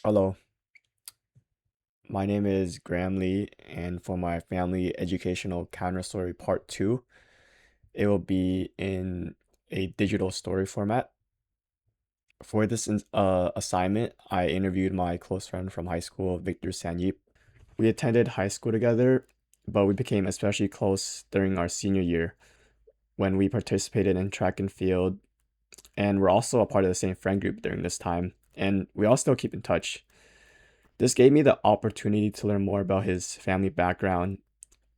Hello, my name is Graham Lee, and for my family educational counter story part two, it will be in a digital story format. For this assignment, I interviewed my close friend from high school, Victor Sanyip. We attended high school together, but we became especially close during our senior year when we participated in track and field, and we're also a part of the same friend group during this time, and we all still keep in touch. This gave me the opportunity to learn more about his family background,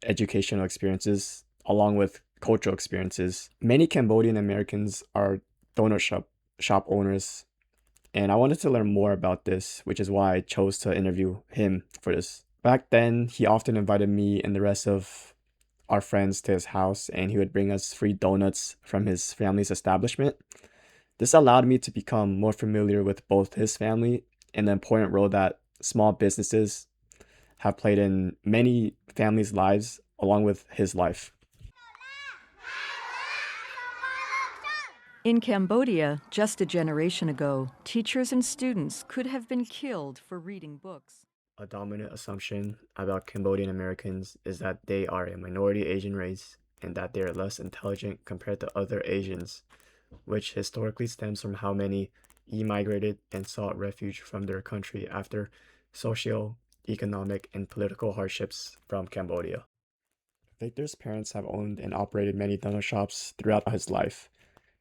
educational experiences, along with cultural experiences. Many Cambodian Americans are donut shop owners, and I wanted to learn more about this, which is why I chose to interview him for this. Back then, he often invited me and the rest of our friends to his house, and he would bring us free donuts from his family's establishment. This allowed me to become more familiar with both his family and the important role that small businesses have played in many families' lives along with his life. In Cambodia, just a generation ago, teachers and students could have been killed for reading books. A dominant assumption about Cambodian Americans is that they are a minority Asian race and that they are less intelligent compared to other Asians, which historically stems from how many emigrated and sought refuge from their country after socio economic and political hardships from Cambodia. Victor's parents have owned and operated many donut shops throughout his life.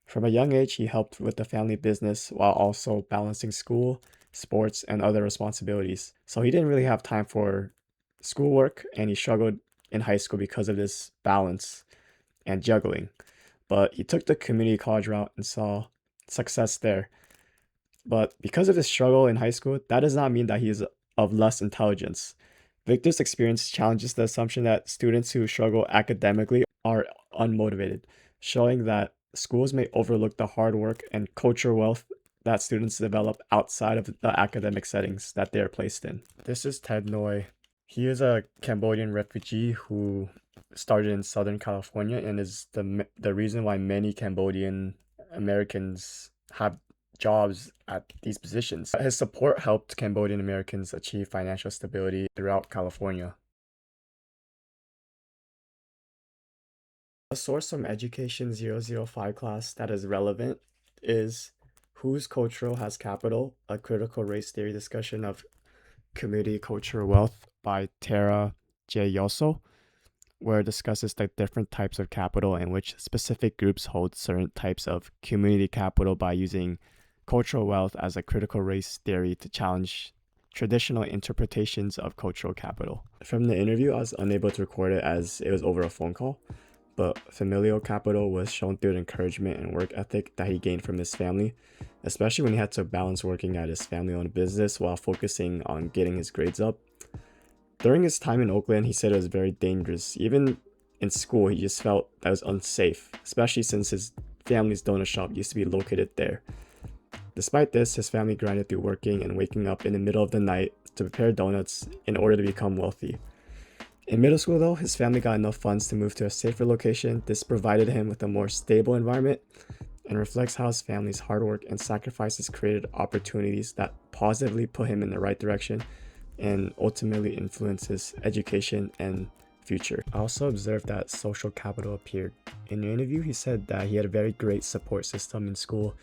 From a young age, he helped with the family business while also balancing school, sports, and other responsibilities. So he didn't really have time for schoolwork, and he struggled in high school because of this balance and juggling. But he took the community college route and saw success there. But because of his struggle in high school, that does not mean that he is of less intelligence. Victor's experience challenges the assumption that students who struggle academically are unmotivated, showing that schools may overlook the hard work and cultural wealth that students develop outside of the academic settings that they are placed in. This is Ted Noy. He is a Cambodian refugee who started in Southern California and is the reason why many Cambodian Americans have jobs at these positions. His support helped Cambodian Americans achieve financial stability throughout California. A source from Education 005 class that is relevant is Whose Cultural Has Capital? A Critical Race Theory Discussion of Community Cultural Wealth by Tara J. Yoso, where it discusses the different types of capital and which specific groups hold certain types of community capital by using cultural wealth as a critical race theory to challenge traditional interpretations of cultural capital. From the interview, I was unable to record it as it was over a phone call, but familial capital was shown through the encouragement and work ethic that he gained from his family, especially when he had to balance working at his family-owned business while focusing on getting his grades up. During his time in Oakland, he said it was very dangerous. Even in school, he just felt that it was unsafe, especially since his family's donut shop used to be located there. Despite this, his family grinded through working and waking up in the middle of the night to prepare donuts in order to become wealthy. In middle school, though, his family got enough funds to move to a safer location. This provided him with a more stable environment and reflects how his family's hard work and sacrifices created opportunities that positively put him in the right direction and ultimately influence his education and future. I also observed that social capital appeared. In an interview, he said that he had a very great support system in school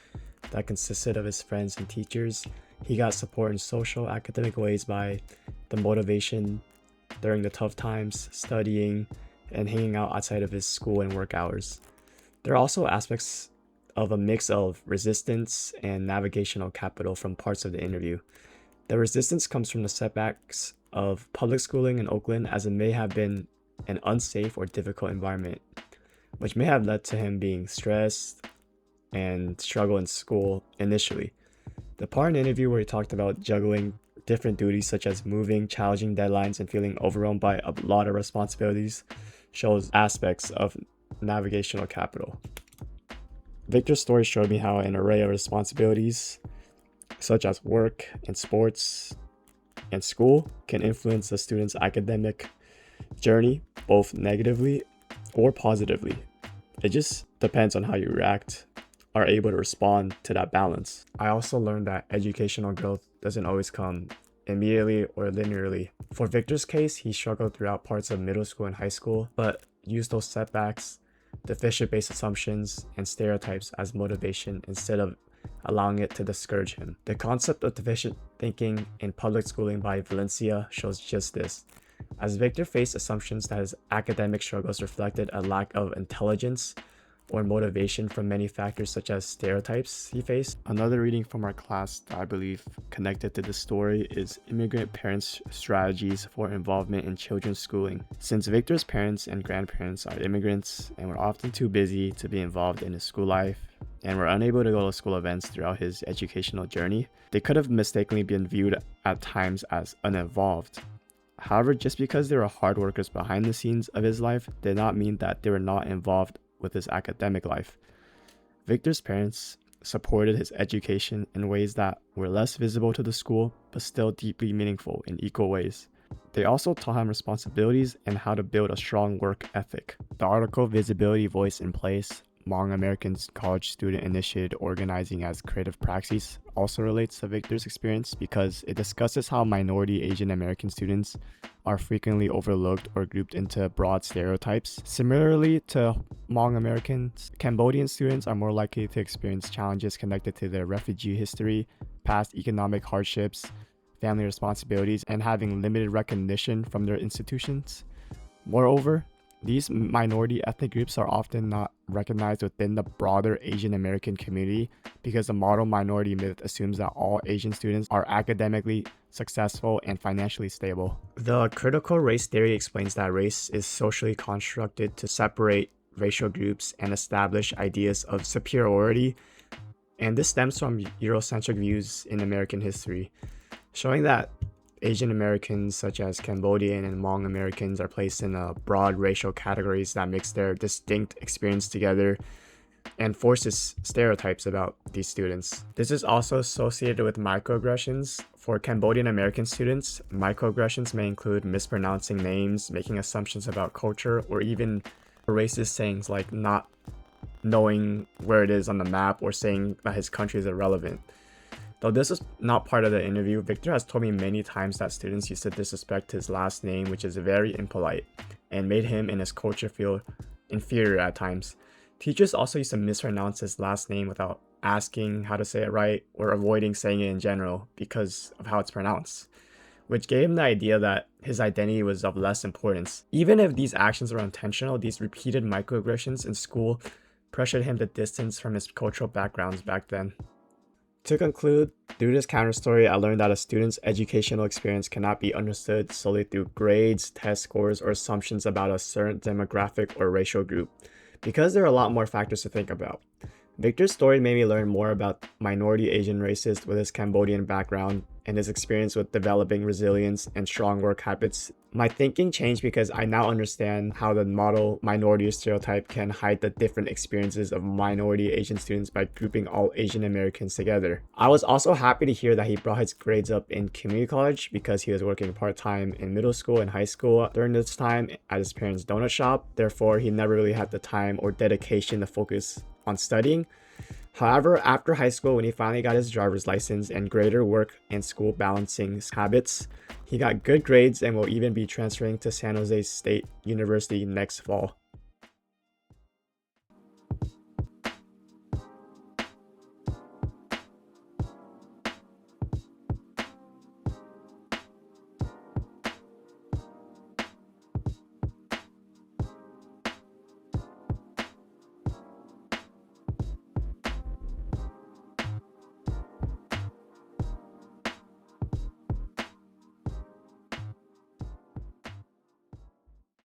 that consisted of his friends and teachers. He got support in social, academic ways by the motivation during the tough times, studying, and hanging out outside of his school and work hours. There are also aspects of a mix of resistance and navigational capital from parts of the interview. The resistance comes from the setbacks of public schooling in Oakland, as it may have been an unsafe or difficult environment, which may have led to him being stressed and struggle in school initially. The part in the interview where he talked about juggling different duties such as moving, challenging deadlines, and feeling overwhelmed by a lot of responsibilities shows aspects of navigational capital. Victor's story showed me how an array of responsibilities such as work and sports and school can influence a student's academic journey both negatively or positively. It just depends on how you react are able to respond to that balance. I also learned that educational growth doesn't always come immediately or linearly. For Victor's case, he struggled throughout parts of middle school and high school, but used those setbacks, deficient-based assumptions, and stereotypes as motivation instead of allowing it to discourage him. The concept of deficient thinking in public schooling by Valencia shows just this. As Victor faced assumptions that his academic struggles reflected a lack of intelligence or motivation from many factors such as stereotypes he faced. Another reading from our class that I believe connected to this story is Immigrant Parents' Strategies for Involvement in Children's Schooling. Since Victor's parents and grandparents are immigrants and were often too busy to be involved in his school life and were unable to go to school events throughout his educational journey, they could have mistakenly been viewed at times as uninvolved. However, just because they were hard workers behind the scenes of his life did not mean that they were not involved with his academic life. Victor's parents supported his education in ways that were less visible to the school, but still deeply meaningful in equal ways. They also taught him responsibilities and how to build a strong work ethic. The article Visibility, Voice, and Place, Hmong Americans College Student Initiated Organizing as Creative Praxis also relates to Victor's experience because it discusses how minority Asian American students are frequently overlooked or grouped into broad stereotypes. Similarly to Hmong Americans, Cambodian students are more likely to experience challenges connected to their refugee history, past economic hardships, family responsibilities, and having limited recognition from their institutions. Moreover, these minority ethnic groups are often not recognized within the broader Asian American community because the model minority myth assumes that all Asian students are academically successful and financially stable. The critical race theory explains that race is socially constructed to separate racial groups and establish ideas of superiority, and this stems from Eurocentric views in American history, showing that Asian Americans such as Cambodian and Hmong Americans are placed in broad racial categories that mix their distinct experience together and forces stereotypes about these students. This is also associated with microaggressions. For Cambodian American students, microaggressions may include mispronouncing names, making assumptions about culture, or even racist sayings like not knowing where it is on the map or saying that his country is irrelevant. Though this is not part of the interview, Victor has told me many times that students used to disrespect his last name, which is very impolite, and made him and his culture feel inferior at times. Teachers also used to mispronounce his last name without asking how to say it right or avoiding saying it in general because of how it's pronounced, which gave him the idea that his identity was of less importance. Even if these actions were intentional, these repeated microaggressions in school pressured him to distance from his cultural backgrounds back then. To conclude, through this counter story, I learned that a student's educational experience cannot be understood solely through grades, test scores, or assumptions about a certain demographic or racial group, because there are a lot more factors to think about. Victor's story made me learn more about minority Asian races with his Cambodian background and his experience with developing resilience and strong work habits. My thinking changed because I now understand how the model minority stereotype can hide the different experiences of minority Asian students by grouping all Asian Americans together. I was also happy to hear that he brought his grades up in community college because he was working part-time in middle school and high school during this time at his parents' donut shop. Therefore, he never really had the time or dedication to focus on studying. However, after high school, when he finally got his driver's license and greater work and school balancing habits, he got good grades and will even be transferring to San Jose State University next fall.